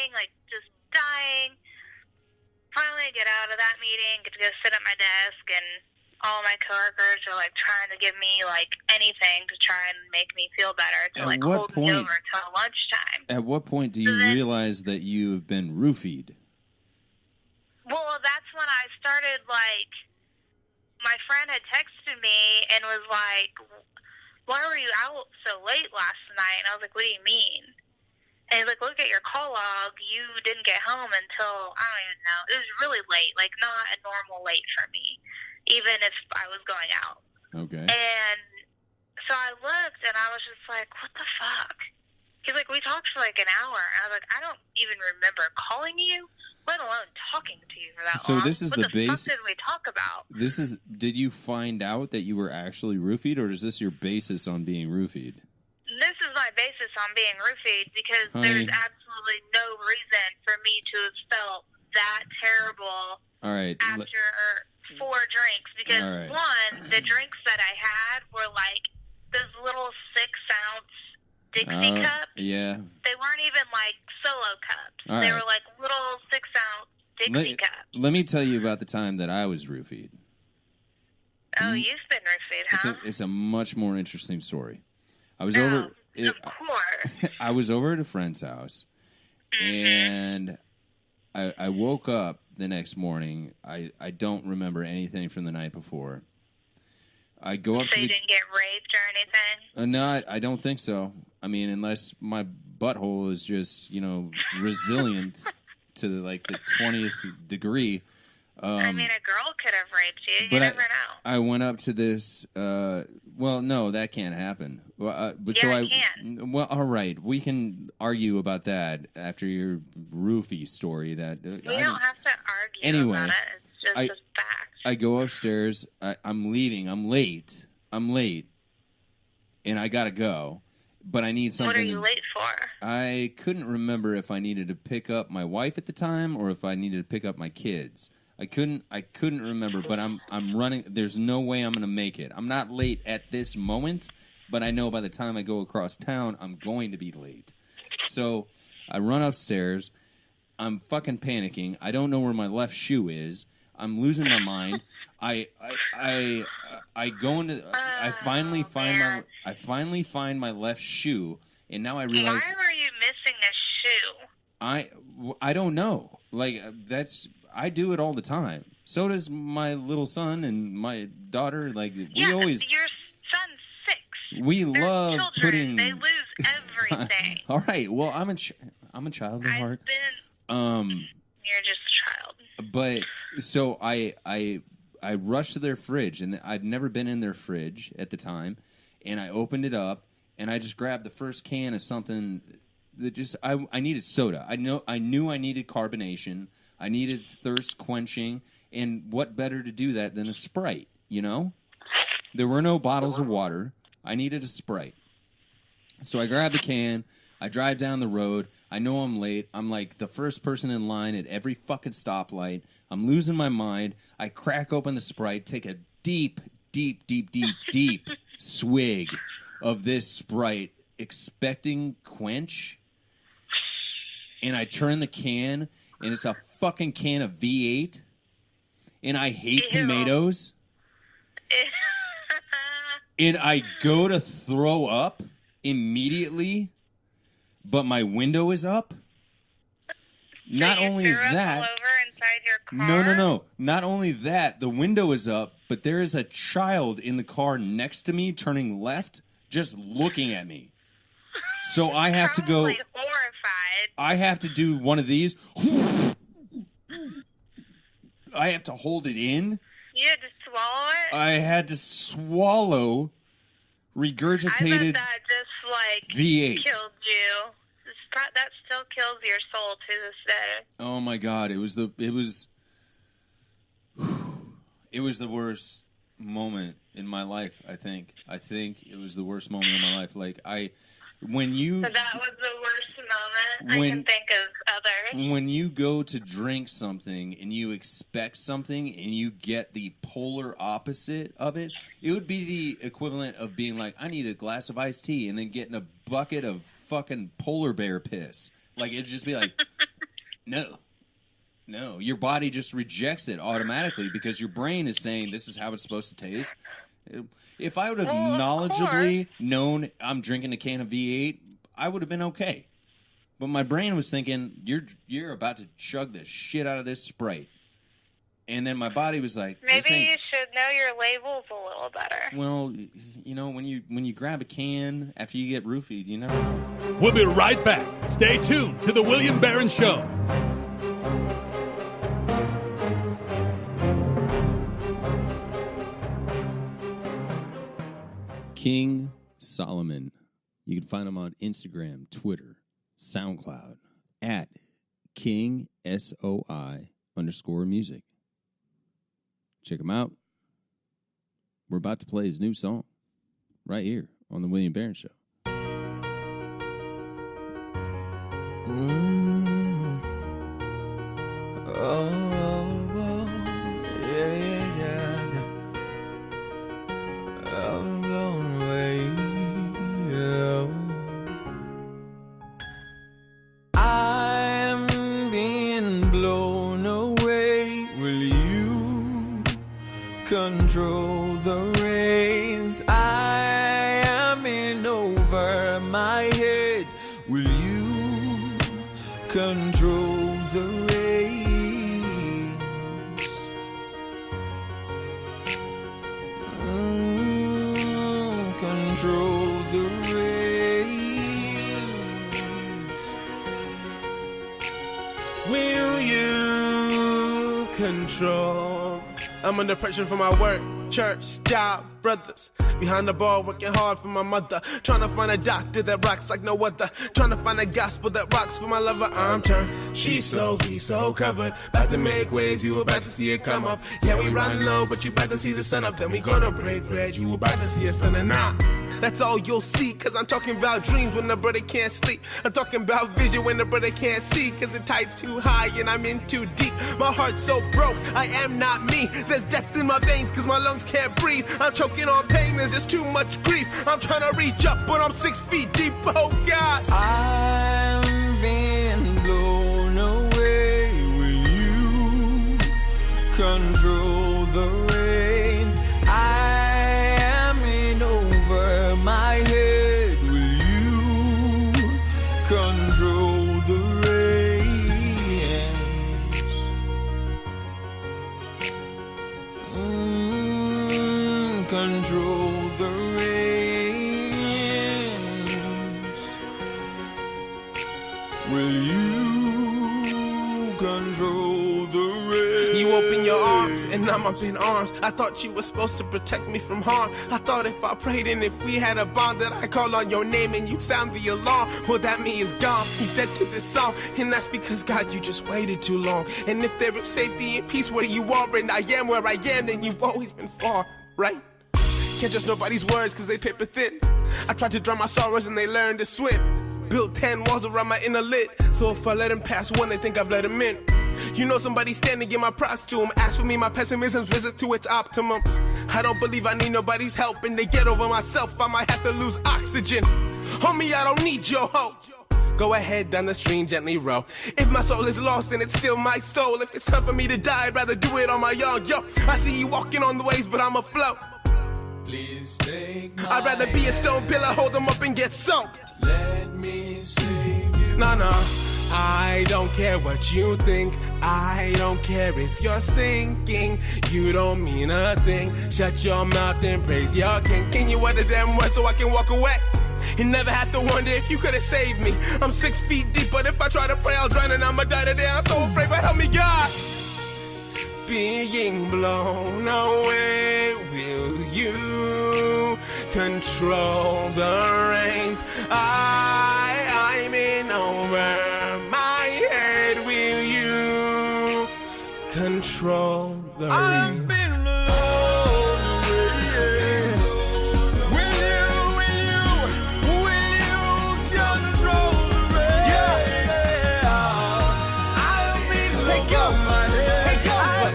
dying, like just dying. Finally, I get out of that meeting, get to go sit at my desk, and all my coworkers are like trying to give me like anything to try and make me feel better, to like hold me over until lunchtime. At what point do you realize that you've been roofied? Well, that's when I started, like, my friend had texted me and was like, why were you out so late last night? And I was like, what do you mean? And he's like, look at your call log. You didn't get home until, I don't even know. It was really late, like not a normal late for me, even if I was going out. Okay. And so I looked, and I was just like, what the fuck? He's like, we talked for like an hour. And I was like, I don't even remember calling you, let alone talking to you for that long. So this is what the base. What did we talk about? Did you find out that you were actually roofied, or is this your basis on being roofied? This is my basis on being roofied, because there's absolutely no reason for me to have felt that terrible after 4 drinks. Because, one, the drinks that I had were like those little 6-ounce Dixie cups. Yeah. They weren't even like solo cups. They were like little 6-ounce Dixie cups. Let me tell you about the time that I was roofied. You've been roofied, huh? It's a much more interesting story. I was of course. I was over at a friend's house, and I woke up the next morning. I don't remember anything from the night before. I go up so you didn't get raped or anything? No, I don't think so. I mean, unless my butthole is just, resilient to like the 20th degree. I mean, a girl could have raped you. You never know. I went up to this. Well, no, that can't happen. But it can. Well, all right, we can argue about that after your roofie story. That we don't have to argue anyway, about it. It's just a fact. I go upstairs. I'm leaving. I'm late, and I gotta go. But I need something. What are you late for? I couldn't remember if I needed to pick up my wife at the time or if I needed to pick up my kids. I couldn't remember, but I'm running. There's no way I'm going to make it. I'm not late at this moment, but I know by the time I go across town, I'm going to be late. So I run upstairs. I'm fucking panicking. I don't know where my left shoe is. I'm losing my mind. I go into. I finally find my left shoe, and now I realize. Why were you missing a shoe? I don't know. Like I do it all the time. So does my little son and my daughter. Like we always. Your son's 6. We They're love children. putting. They lose everything. All right. Well, I'm a child at heart. You're just a child. But so I rushed to their fridge, and I'd never been in their fridge at the time, and I opened it up, and I just grabbed the first can of something that just I needed soda. I knew I needed carbonation. I needed thirst quenching, and what better to do that than a Sprite, There were no bottles of water. I needed a Sprite. So I grabbed the can. I drive down the road. I know I'm late. I'm like the first person in line at every fucking stoplight. I'm losing my mind. I crack open the Sprite, take a deep swig of this Sprite, expecting quench. And I turn the can, and it's a fucking can of V8. And I hate tomatoes. And I go to throw up immediately, but my window is up. Not only that, all over inside your car? No. Not only that, the window is up, but there is a child in the car next to me turning left, just looking at me. So I have to go. Horrified. I have to do one of these. I have to hold it in. You had to swallow it? I had to swallow regurgitated I bet that just, V8. killed you. That still kills your soul to this day. Oh my God! It was the worst moment in my life. I think it was the worst moment in my life. So that was the worst moment. I can think of others. When you go to drink something and you expect something and you get the polar opposite of it, it would be the equivalent of being like, I need a glass of iced tea, and then getting a bucket of fucking polar bear piss. Like, it'd just be like, No, your body just rejects it automatically because your brain is saying this is how it's supposed to taste. If I would have knowledgeably known I'm drinking a can of V8, I would have been okay. But my brain was thinking, you're about to chug the shit out of this Sprite. And then my body was like, maybe you should know your labels a little better. Well, you know, when you grab a can after you get roofied, you never know. We'll be right back. Stay tuned to The William Barron Show. King Solomon. You can find him on Instagram, Twitter, SoundCloud, at KingSOI_music. Check him out. We're about to play his new song right here on The William Barron Show. I'm being blown away. Will you control the reins? I am in over my head. Will you control the reins? Control the reins. Will you control? I'm under pressure for my work, church, job, brothers. Behind the bar, working hard for my mother. Trying to find a doctor that rocks like no other. Trying to find a gospel that rocks for my lover. I'm turned, she's so, he's so covered. About to make waves, you about to see it come up. Yeah, we riding low, but you about to see the sun up. Then we gonna break bread, you about to see us turning out. That's all you'll see, cause I'm talking about dreams when the brother can't sleep. I'm talking about vision when the brother can't see, cause the tide's too high and I'm in too deep. My heart's so broke, I am not me. There's death in my veins, cause my lungs can't breathe. I'm choking on pain, there's just too much grief. I'm trying to reach up, but I'm 6 feet deep, oh God. I'm being blown away. Will you control the reins? I am in over my head. Will you control the reins? Control the reins. Will you control the reins? You open your arms, and I'm up in arms. I thought you were supposed to protect me from harm. I thought if I prayed and if we had a bond, that I call on your name and you sound the alarm. Well, that me is gone. He's dead to this song, and that's because, God, you just waited too long. And if there is safety and peace where you are, and I am where I am, then you've always been far, right? Can't trust nobody's words, cause they paper thin. I tried to drown my sorrows and they learned to swim. Built 10 walls around my inner lid, so if I let him pass one, they think I've let him in. You know somebody's standing, give my props to him. Ask for me, my pessimism's risen to its optimum. I don't believe I need nobody's help, and to get over myself, I might have to lose oxygen. Homie, I don't need your hope. Go ahead, down the stream, gently row. If my soul is lost, then it's still my soul. If it's time for me to die, I'd rather do it on my own. Yo, I see you walking on the waves, but I'm afloat. Please take my I'd rather be a stone pillar, hold them up and get soaked. Let me save you. Nah, I don't care what you think. I don't care if you're sinking. You don't mean a thing. Shut your mouth and praise your king. Can you utter them words so I can walk away? You never have to wonder if you could have saved me. I'm 6 feet deep, but if I try to pray, I'll drown and I'ma die today. I'm so afraid, but help me, God. Being blown away, will you control the reins? I'm in over my head, will you control the reins? I've been blown away. Will you control the reins? Yeah. I've been take over my head. Take over.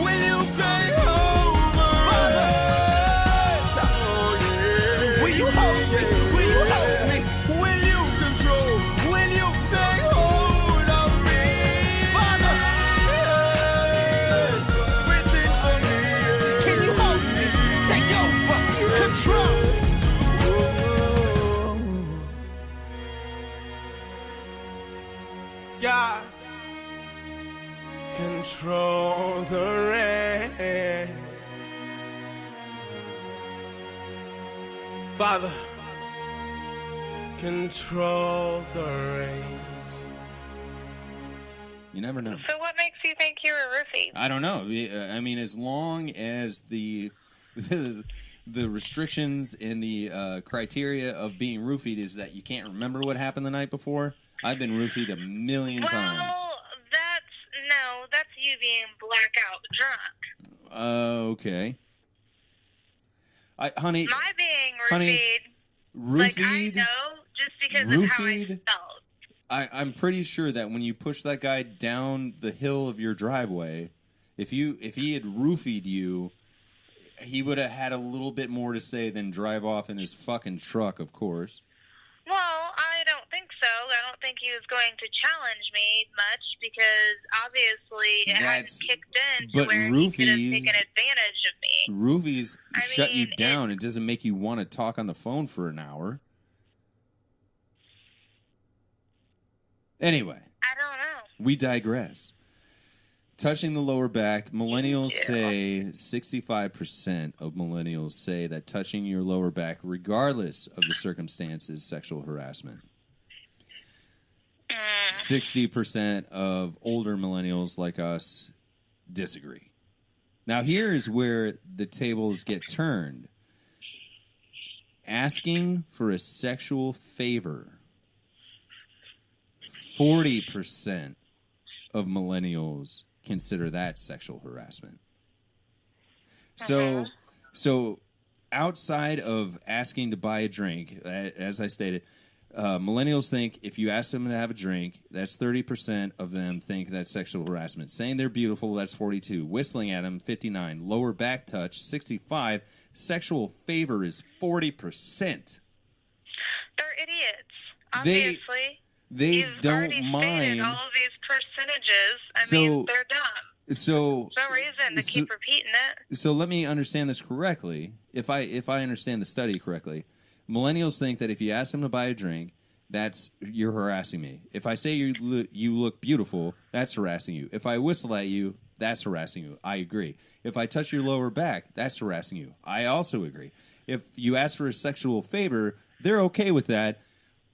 Will you take over? Will you hold me? Will you help me? Will you control? Will you take over? God, control the rain. Father, control the rains. You never know. So what makes you think you were roofied? I don't know. I mean, as long as the restrictions and the criteria of being roofied is that you can't remember what happened the night before, I've been roofied a million times. Well, that's you being blackout drunk. Okay. Honey. My being roofied, like I know just because of how I felt. I'm pretty sure that when you push that guy down the hill of your driveway, if he had roofied you, he would have had a little bit more to say than drive off in his fucking truck, of course. Well, I don't think so. I don't think he was going to challenge me much because obviously it hadn't kicked in to where he could have taken advantage of me. Roofies shut you down. It doesn't make you want to talk on the phone for an hour. Anyway. I don't know. We digress. Touching the lower back, millennials say 65% of millennials say that touching your lower back, regardless of the circumstances, is sexual harassment. 60% of older millennials like us disagree. Now, here is where the tables get turned. Asking for a sexual favor. 40% of millennials consider that sexual harassment. So outside of asking to buy a drink, as I stated, millennials think if you ask them to have a drink, that's 30% of them think that's sexual harassment. Saying they're beautiful, that's 42. Whistling at them, 59. Lower back touch, 65. Sexual favor is 40%. They're idiots, obviously. They don't mind all of these percentages. I mean, they're dumb. So no reason to keep repeating it. So let me understand this correctly. If I understand the study correctly, millennials think that if you ask them to buy a drink, you're harassing me. If I say you look beautiful, that's harassing you. If I whistle at you, that's harassing you. I agree. If I touch your lower back, that's harassing you. I also agree. If you ask for a sexual favor, they're okay with that.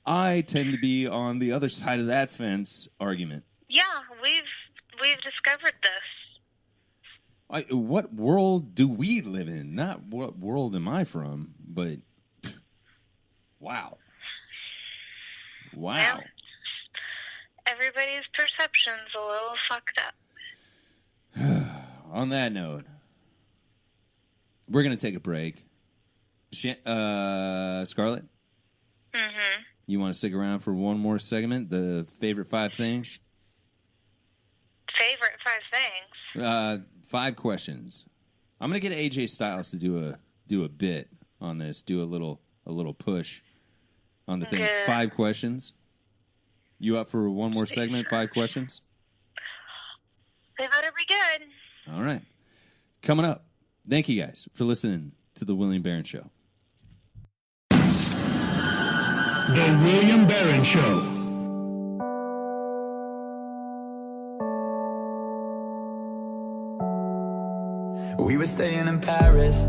I tend to be on the other side of that fence argument. Yeah, we've discovered this. What world do we live in? Not what world am I from, but wow. Yeah. Everybody's perception's a little fucked up. On that note, we're going to take a break. Scarlett? Mm-hmm. You want to stick around for one more segment? The favorite 5 things? Favorite 5 things? 5 questions. I'm going to get AJ Styles to do a bit on this. Do a little push on the thing. Good. 5 questions. You up for one more segment? 5 questions? They better be good. All right. Coming up. Thank you guys for listening to The William Barron Show. The William Barron Show. We were staying in Paris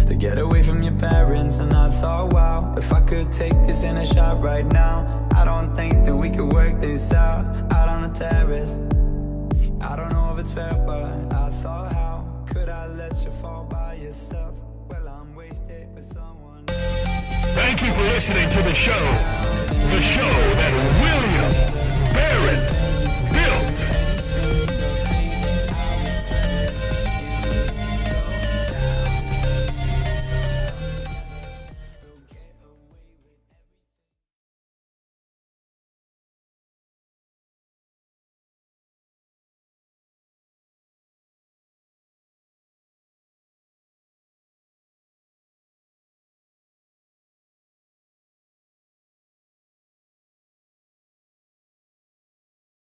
to get away from your parents, and I thought, wow, if I could take this in a shot right now, I don't think that we could work this out on the terrace. I don't know if it's fair, but I thought, how could I let you fall by yourself? Well, I'm wasted with someone. Thank you for listening to the show. The show